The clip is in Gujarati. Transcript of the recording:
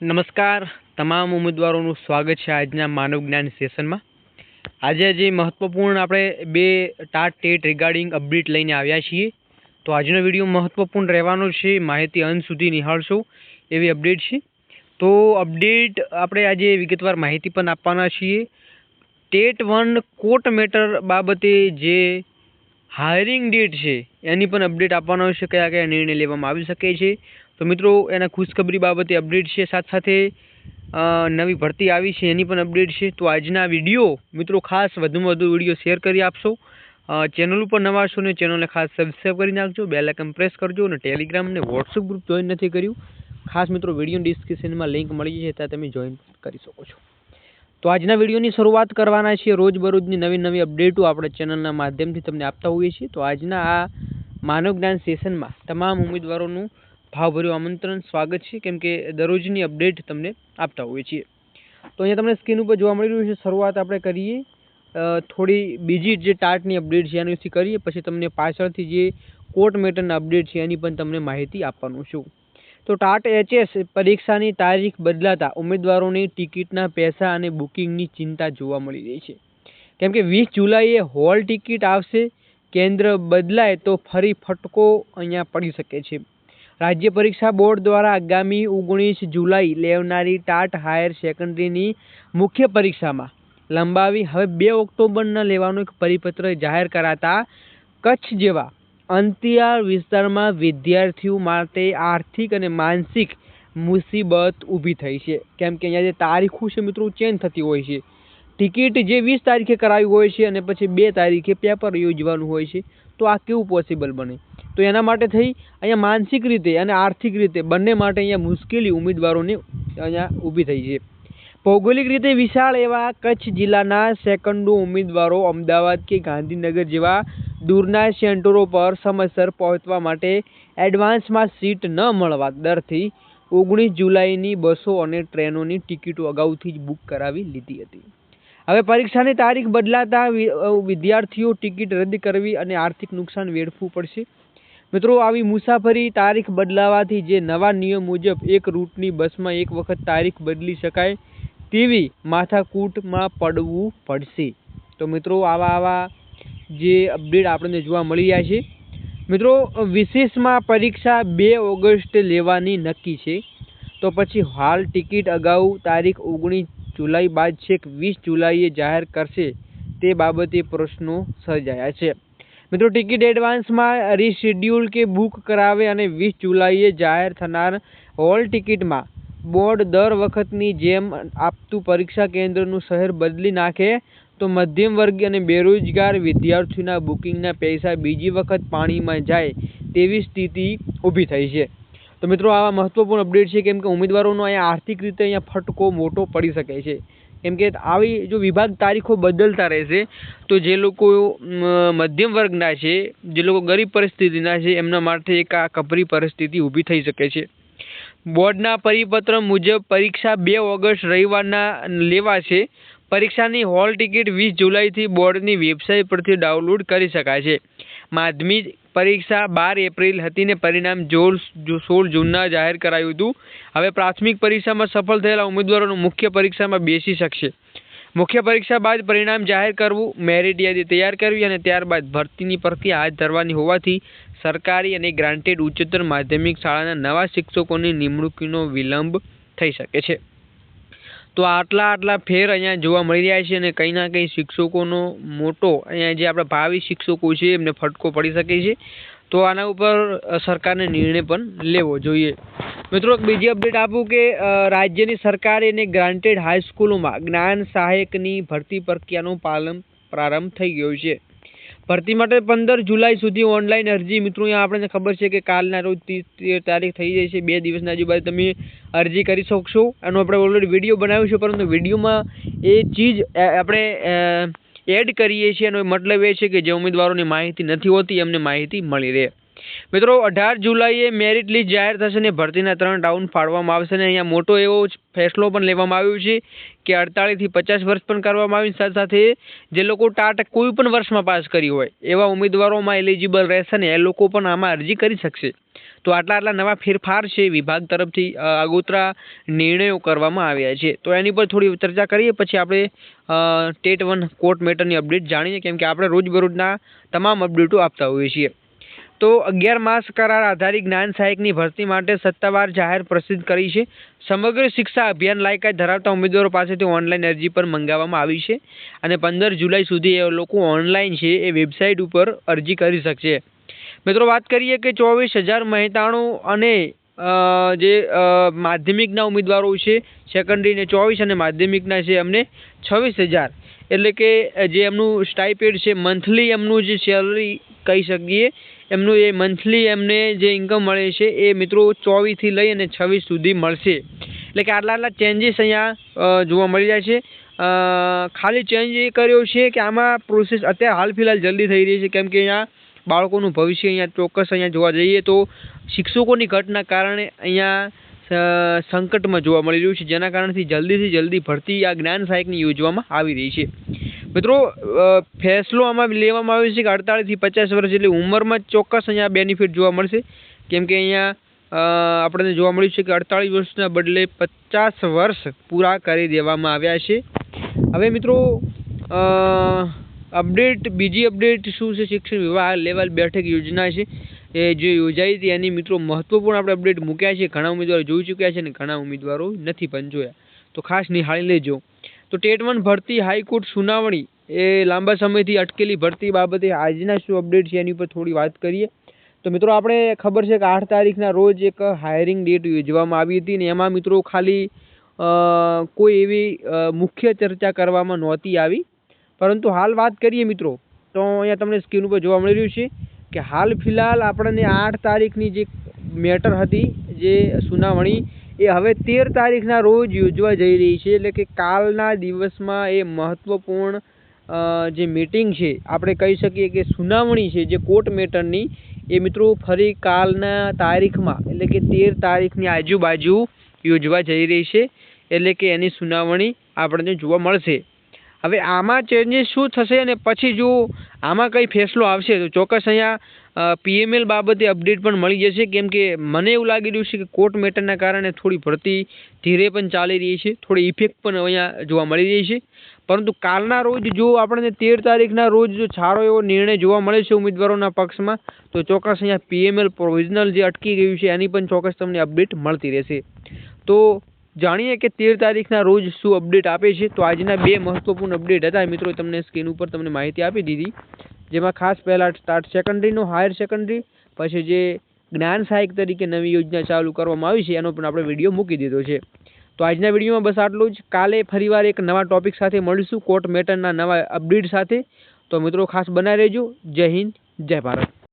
નમસ્કાર તમામ ઉમેદવારોનું સ્વાગત છે આજના માનવ જ્ઞાન સેશનમાં। આજે જે મહત્વપૂર્ણ આપણે બે ટાટ ટેટ રિગાર્ડિંગ અપડેટ લઈને આવ્યા છીએ। તો આજનો વિડીયો મહત્વપૂર્ણ રહેવાનો છે, માહિતી અંત સુધી નિહાળશો એવી અપડેટ છે। તો અપડેટ આપણે આજે વિગતવાર માહિતી પણ આપવાના છીએ। ટેટ 1 કોર્ટ મેટર બાબતે જે હાયરિંગ ડેટ છે એની પણ અપડેટ આપવાનો છે, કયા કયા નિર્ણય લેવામાં આવી શકે છે। તો મિત્રો એના ખુશખબરી બાબતે અપડેટ છે, સાથે સાથે નવી ભરતી આવી છે એની પણ અપડેટ છે। તો આજના વિડીયો મિત્રો ખાસ વધુમાં વધુ વિડીયો શેર કરી આપશો। ચેનલ ઉપર નવા છો ને ચેનલને ખાસ સબસ્ક્રાઈબ કરી નાખજો, બેલ આઇકન પ્રેસ કરજો અને ટેલિગ્રામ અને વોટ્સઅપ ગ્રુપ જોઈન નથી કર્યું ખાસ મિત્રો વિડીયો ડિસ્ક્રિપ્શનમાં લિંક મળી જશે, ત્યાં તમે જોઈન કરી શકો છો। તો આજના વિડીયોની શરૂઆત કરવાના છીએ રોજબરોજની નવી અપડેટો આપણે ચેનલના માધ્યમથી તમને આપતા હોઈએ છીએ। તો આજના આ માનવ જ્ઞાન સેશનમાં તમામ ઉમેદવારોનું ભાવભર્યું આમંત્રણ સ્વાગત છે, કેમ કે દરરોજની અપડેટ તમને આપતા હોઈએ છીએ। તો અહીંયા તમને સ્ક્રીન ઉપર જોવા મળી રહ્યું છે। શરૂઆત આપણે કરીએ થોડી બીજી જે ટાટની અપડેટ છે એની વિશે કરીએ, પછી તમને પાછળથી જે કોર્ટ મેટરના અપડેટ છે એની પણ તમને માહિતી આપવાનું છું। તો ટાટ HS પરીક્ષાની તારીખ બદલાતા ઉમેદવારોની ટિકિટના પૈસા અને બુકિંગની ચિંતા જોવા મળી રહી છે, કેમ કે 20 જુલાઈએ હોલ ટિકિટ આવશે। કેન્દ્ર બદલાય તો ફરી ફટકો અહીંયા પડી શકે છે। રાજ્ય પરીક્ષા બોર્ડ દ્વારા આગામી 19 જુલાઈ લેવાનારી ટાટ હાયર સેકન્ડરીની મુખ્ય પરીક્ષામાં લંબાવી હવે 2 ઓક્ટોબરના લેવાનો એક પરિપત્ર જાહેર કરાતા કચ્છ જેવા અંતરિયાળ વિસ્તારમાં વિદ્યાર્થીઓ માટે આર્થિક અને માનસિક મુસીબત ઊભી થઈ છે, કેમ કે અહીંયા જે તારીખો છે મિત્રો ચેન્જ થતી હોય છે। ટિકિટ જે 20 તારીખે કરાવી હોય છે અને પછી 2 તારીખે પેપર યોજવાનું હોય છે, તો આ કેવું પોસિબલ બને? તો એના માટે થઈ અહીંયા માનસિક રીતે અને આર્થિક રીતે બંને માટે અહીંયા મુશ્કેલી ઉમેદવારોને અહીંયા ઊભી થઈ છે। ભૌગોલિક રીતે વિશાળ એવા કચ્છ જિલ્લાના સેકન્ડો ઉમેદવારો અમદાવાદ કે ગાંધીનગર જેવા દૂરના સેન્ટરો પર સમયસર પહોંચવા માટે એડવાન્સમાં સીટ ન મળવા દરથી 19 જુલાઈની બસો અને ટ્રેનોની ટિકિટો અગાઉથી જ બુક કરાવી લીધી હતી। હવે પરીક્ષાની તારીખ બદલાતા વિદ્યાર્થીઓ ટિકિટ રદ કરવી અને આર્થિક નુકસાન વેઠવું પડશે। મિત્રો આવી મુસાફરી તારીખ બદલાવાથી જે નવા નિયમ મુજબ એક રૂટની બસમાં એક વખત તારીખ બદલી શકાય તેવી માથાકૂટમાં પડવું પડશે। તો મિત્રો આવા જે અપડેટ આપણને જોવા મળી જાય છે। મિત્રો વિશેષમાં પરીક્ષા 2 ઓગસ્ટ લેવાની નક્કી છે, તો પછી હાલ ટિકિટ અગાઉ તારીખ 19 જુલાઈ બાદ છેક 20 જુલાઈએ જાહેર કરશે તે બાબતે પ્રશ્નો સર્જાયા છે। મિત્રો ટિકિટ એડવાન્સમાં રીશેડ્યુલ કે બુક કરાવે અને 20 જુલાઈએ જાહેર થનાર હોલ ટિકિટમાં બોર્ડ દર વખતની જેમ આપતું પરીક્ષા કેન્દ્રનું શહેર બદલી નાખે તો મધ્યમ વર્ગીય અને બેરોજગાર વિદ્યાર્થીઓના બુકિંગના પૈસા બીજી વખત પાણીમાં જાય તેવી સ્થિતિ ઊભી થઈ છે। તો મિત્રો આવા મહત્વપૂર્ણ અપડેટ છે, કેમ કે ઉમેદવારોનો અહીંયા આર્થિક રીતે અહીંયા ફટકો મોટો પડી શકે છે, કેમ કે આવી જો વિભાગ તારીખો બદલતા રહેશે તો જે લોકો મધ્યમ વર્ગના છે, જે લોકો ગરીબ પરિસ્થિતિના છે, એમના માટે એક આ કપરી પરિસ્થિતિ ઊભી થઈ શકે છે। બોર્ડના પરિપત્ર મુજબ પરીક્ષા 2 ઓગસ્ટ રવિવારના લેવાશે। પરીક્ષાની હોલ ટિકિટ 20 જુલાઈથી બોર્ડની વેબસાઇટ પરથી ડાઉનલોડ કરી શકાય છે। માધ્યમિક પરીક્ષા 12 એપ્રિલ હતી ને પરિણામ 16 જૂનના જાહેર કરાયું હતું। હવે પ્રાથમિક પરીક્ષામાં સફળ થયેલા ઉમેદવારોનું મુખ્ય પરીક્ષામાં બેસી શકશે। મુખ્ય પરીક્ષા બાદ પરિણામ જાહેર કરવું, મેરિટ યાદી તૈયાર કરવી અને ત્યારબાદ ભરતીની પ્રક્રિયા હાથ ધરવાની હોવાથી સરકારી અને ગ્રાન્ટેડ ઉચ્ચતર માધ્યમિક શાળાના નવા શિક્ષકોની નિમણૂકનો વિલંબ થઈ શકે છે। તો આટલા ફેર અહીંયા જોવા મળી રહ્યા છે અને કંઈ ના કંઈ શિક્ષકોનો મોટો અહીંયા જે આપણા ભાવિ શિક્ષકો છે એમને ફટકો પડી શકે છે। તો આના ઉપર સરકારને નિર્ણય પણ લેવો જોઈએ। મિત્રો બીજી અપડેટ આપું કે રાજ્યની સરકારી અને ગ્રાન્ટેડ હાઈસ્કૂલોમાં જ્ઞાન સહાયકની ભરતી પ્રક્રિયાનો પ્રારંભ થઈ ગયો છે। ભરતી માટે 15 જુલાઈ સુધી ઓનલાઈન અરજી, મિત્રો અહીંયા આપણને ખબર છે કે કાલના રોજ 30 તારીખ થઈ જાય છે, 2 દિવસના આજુબાજુ તમે અરજી કરી શકશો। એનો આપણે ઓલરેડી વિડીયો બનાવ્યો છે, પરંતુ વિડીયોમાં એ ચીજ આપણે એડ કરીએ છીએ, એનો મતલબ એ છે કે જે ઉમેદવારોની માહિતી નથી હોતી એમને માહિતી મળી રહે। મિત્રો 18 જુલાઈએ મેરિટ લિસ્ટ જાહેર થશે અને ભરતીના 3 રાઉન્ડ પાડવામાં આવશે અને અહીંયા મોટો એવો ફેસલો પણ લેવામાં આવ્યો છે કે 48 થી 50 વર્ષ પણ કરવામાં આવ્યું. સાથે સાથે જે લોકો ટાટ કોઈ પણ વર્ષમાં પાસ કરી હોય એવા ઉમેદવારોમાં એલિજિબલ રહેશે ને એ લોકો પણ આમાં અરજી કરી શકશે. તો આટલા નવા ફેરફાર છે વિભાગ તરફથી આગોતરા નિર્ણયો કરવામાં આવ્યા છે. તો એની પર થોડી ચર્ચા કરીએ, પછી આપણે ટેટ 1 કોર્ટ મેટરની અપડેટ જાણીએ, કેમ કે આપણે રોજબરોજના તમામ અપડેટો આપતા હોઈએ છીએ. તો 11 માસ કરાર આધારિત જ્ઞાન સહાયકની ભરતી માટે સત્તાવાર જાહેર પ્રસિદ્ધ કરી છે. સમગ્ર શિક્ષા અભિયાન લાયકાત ધરાવતા ઉમેદવારો પાસેથી ઓનલાઈન અરજી પર મંગાવવામાં આવી છે અને 15 જુલાઈ સુધી એ લોકો ઓનલાઈન છે એ વેબસાઇટ ઉપર અરજી કરી શકશે. મિત્રો વાત કરીએ કે 24,000 મહેતાણું અને જે માધ્યમિકના ઉમેદવારો છે સેકન્ડરીને 24 અને માધ્યમિકના છે એમને 26,000, એટલે કે જે એમનું સ્ટાઇપેન્ડ છે મંથલી એમનું જે સેલરી કહી શકીએ એમનું એ મંથલી એમને જે ઇન્કમ મળે છે એ મિત્રો 24 થી લઈ અને 26 સુધી મળશે. એટલે કે આટલા ચેન્જીસ અહીંયા જોવા મળી જાય છે. ખાલી ચેન્જ એ કર્યો છે કે આમાં પ્રોસેસ અત્યારે હાલ ફિલહાલ જલ્દી થઈ રહી છે, કેમ કે અહીંયા બાળકોનું ભવિષ્ય અહીંયા ચોક્કસ અહીંયા જોવા જઈએ તો શિક્ષકોની ઘટના કારણે અહીંયા સંકટમાં જોવા મળી રહ્યું છે, જેના કારણથી જલ્દીથી જલ્દી ભરતી આ જ્ઞાન સહાયકની યોજવામાં આવી રહી છે. મિત્રો ફેસલો આમાં લેવામાં આવ્યો છે કે 48 થી 50 વર્ષ એટલે ઉંમરમાં ચોક્કસ અહીંયા બેનિફિટ જોવા મળશે, કેમ કે અહીંયા આપણને જોવા મળ્યું છે કે 48 વર્ષના બદલે 50 વર્ષ પૂરા કરી દેવામાં આવ્યા છે. હવે મિત્રો બીજી અપડેટ શું છે, શિક્ષણ વિભાગ લેવલ બેઠક યોજના છે એ જે યોજાઈ હતી એની મિત્રો મહત્વપૂર્ણ આપણે અપડેટ મૂક્યા છે. ઘણા ઉમેદવારો જોઈ ચૂક્યા છે અને ઘણા ઉમેદવારો નથી પણ જોયા, તો ખાસ નિહાળી લેજો. તો ટેટ 1 ભરતી હાઈકોર્ટ સુનાવણી એ લાંબા સમયથી અટકેલી ભરતી બાબતે આજના શું અપડેટ છે એની પર થોડી વાત કરીએ. તો મિત્રો આપણે ખબર છે કે 8 તારીખના રોજ એક હાયરિંગ ડેટ યોજવામાં આવી હતી ને એમાં મિત્રો ખાલી કોઈ એવી મુખ્ય ચર્ચા કરવામાં નહોતી આવી, પરંતુ હાલ વાત કરીએ મિત્રો તો અહીંયા તમને સ્ક્રીન ઉપર જોવા મળી રહ્યું છે કે હાલ ફિલહાલ આપણને 8 તારીખની જે મેટર હતી જે સુનાવણી એ હવે 13 તારીખના રોજ યોજવા જઈ રહી છે. એટલે કે કાલના દિવસમાં એ મહત્વપૂર્ણ જે મીટિંગ છે આપણે કહી શકીએ કે સુનાવણી છે જે કોર્ટ મેટરની એ મિત્રો ફરી કાલના તારીખમાં એટલે કે 13 તારીખની આજુબાજુ યોજવા જઈ રહી છે, એટલે કે એની સુનાવણી આપણને જોવા મળશે. હવે આમાં ચેન્જીસ શું થશે અને પછી જો આમાં કંઈ ફેસલો આવશે તો ચોક્કસ અહીંયા PML બાબતે અપડેટ પણ મળી જશે, કેમ કે મને એવું લાગી રહ્યું છે કે કોર્ટ મેટરના કારણે થોડી ભરતી ધીરે પણ ચાલી રહી છે, થોડી ઇફેક્ટ પણ અહીંયા જોવા મળી રહી છે. પરંતુ કાલના રોજ જો આપણને 13 તારીખના રોજ જો સારો એવો નિર્ણય જોવા મળે છે ઉમેદવારોના પક્ષમાં તો ચોક્કસ અહીંયા PML પ્રોવિઝનલ જે અટકી ગયું છે એની પણ ચોક્કસ તમને અપડેટ મળતી રહેશે. તો જાણીએ કે 13 તારીખના રોજ શું અપડેટ આપે છે. તો આજના 2 મહત્વપૂર્ણ અપડેટ હતા મિત્રો, તમને સ્ક્રીન ઉપર તમને માહિતી આપી દીધી, જેમાં ખાસ પહેલાં સ્ટાર્ટ સેકન્ડરીનો, હાયર સેકન્ડરી, પછી જે જ્ઞાન સહાયક તરીકે નવી યોજના ચાલુ કરવામાં આવી છે એનો પણ આપણે વિડીયો મૂકી દીધો છે. તો આજના વિડીયોમાં બસ આટલું જ. કાલે ફરીવાર એક નવા ટોપિક સાથે મળીશું, કોર્ટ મેટરના નવા અપડેટ સાથે. તો મિત્રો ખાસ બનાવી રહેજો. જય હિન્દ, જય ભારત.